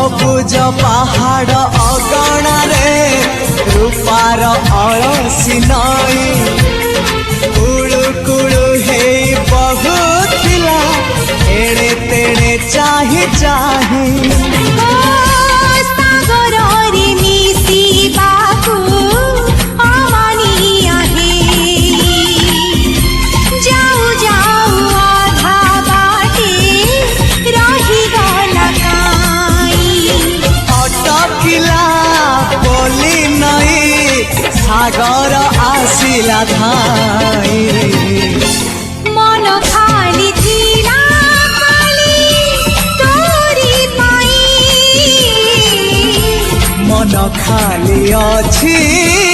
सबुज पहाड़ अगणारे रूपार अलसी नई कुळु कुळु हे बहुथिला एड़े तेड़े चाही चाही सागर आसिला धाई मन खाली थिला खाली तोरी पाई मन खाली अछि